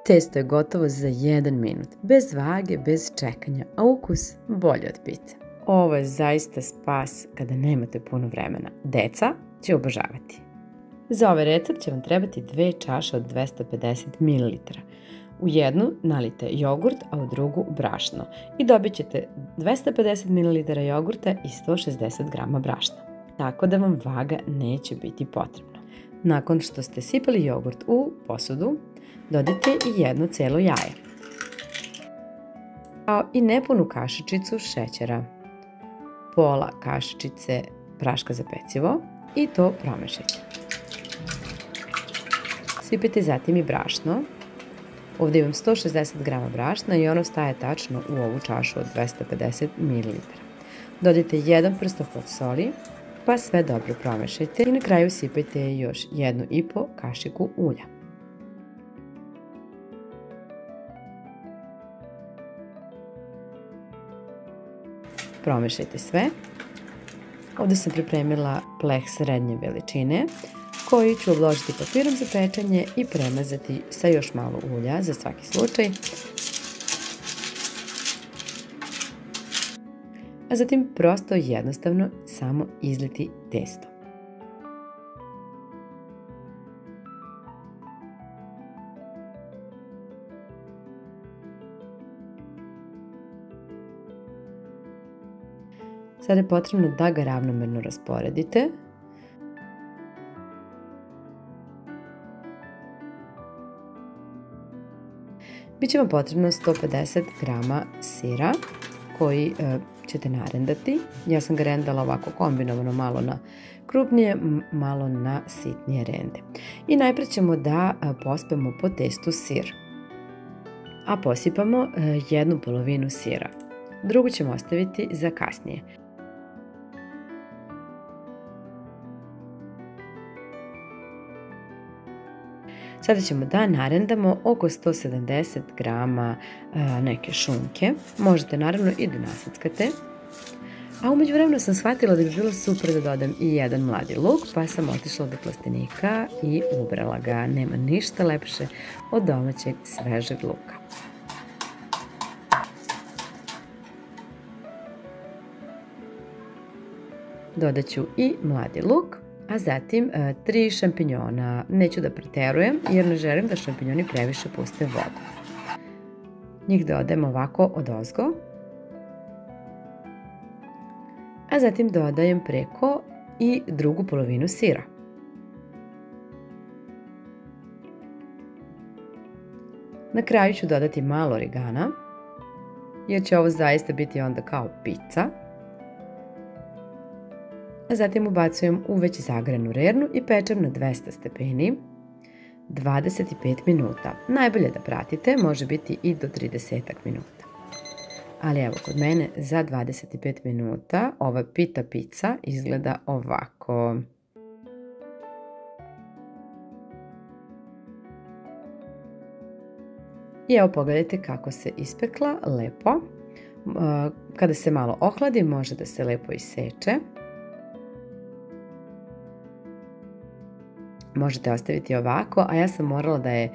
Testo je gotovo za 1 minut, bez vage, bez čekanja, a ukus bolji od pice. Ovo je zaista spas kada nemate puno vremena. Deca će obožavati. Za ovaj recept će vam trebati 2 čaše od 250 ml. U jednu nalijte jogurt, a u drugu brašno i dobit ćete 250 ml jogurta i 160 g brašna, tako da vam vaga neće biti potrebna. Nakon što ste sipali jogurt u posudu, dodajte i jedno celo jaje, kao i nepunu kašičicu šećera, pola kašičice praška za pecivo i to promešajte. Sipajte zatim i brašno. Ovdje imam 160 g brašna i ono staje tačno u ovu čašu od 250 ml. Dodajte 1 prstohod soli, pa sve dobro promešajte i na kraju sipajte još 1,5 kašiku ulja. Promešajte sve. Ovdje sam pripremila pleh srednje veličine koji ću obložiti papirom za pečenje i premazati sa još malo ulja za svaki slučaj. A zatim prosto jednostavno samo izliti testo. Sada je potrebno da ga ravnomerno rasporedite. Biće vam potrebno 150 g sira koji ćete narendati. Ja sam ga rendala ovako kombinovano, malo na krupnije, malo na sitnije rende. I najprije ćemo da pospemo po testu sir, a posipamo 1/2 sira. Drugu ćemo ostaviti za kasnije. Sada ćemo da narendamo oko 170 g neke šunke. Možete naravno i da nasackate. A u međuvremenu sam shvatila da bi bilo super da dodam i jedan mladi luk, pa sam otišla do plastenika i ubrala ga. Nema ništa lepše od domaćeg svežeg luka. Dodat ću i mladi luk, a zatim 3 šampinjona. Neću da preterujem jer ne želim da šampinjoni previše puste vodu. Njih dodajem ovako odozgo. A zatim dodajem preko i drugu polovinu sira. Na kraju ću dodati malo origana, jer će ovo zaista biti onda kao pica. A zatim ubacujem u već zagranu rernu i pečem na 200 stepeni 25 minuta. Najbolje da pratite, može biti i do 30 minuta. Ali evo, kod mene za 25 minuta ova pita pica izgleda ovako. I evo pogledajte kako se ispekla, lepo. Kada se malo ohladi može da se lepo iseče. Možete ostaviti ovako, a ja sam morala da je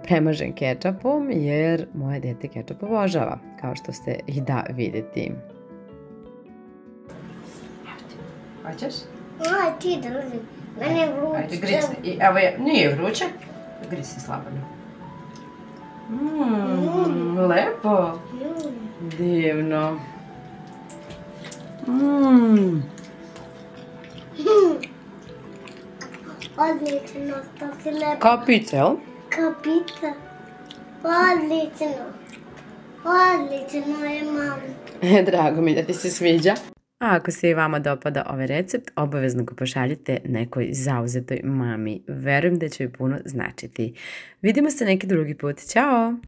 premažem kečapom jer moje dete kečap obožava, kao što ste i da vidjeti. Hoćeš? Aj, ti da uzim. Mene je vruće. Ajde, grici. Evo je, nije vruće. Grici slabano. Lepo. Divno. Odlično, to si lepo. Kao pizza, jel? Kao pizza. Odlično. Odlično je, mama. Drago mi da ti se sviđa. A ako se i vama dopada ovaj recept, obavezno ga pošaljite nekoj zauzetoj mami. Verujem da će joj puno značiti. Vidimo se neki drugi put. Ćao!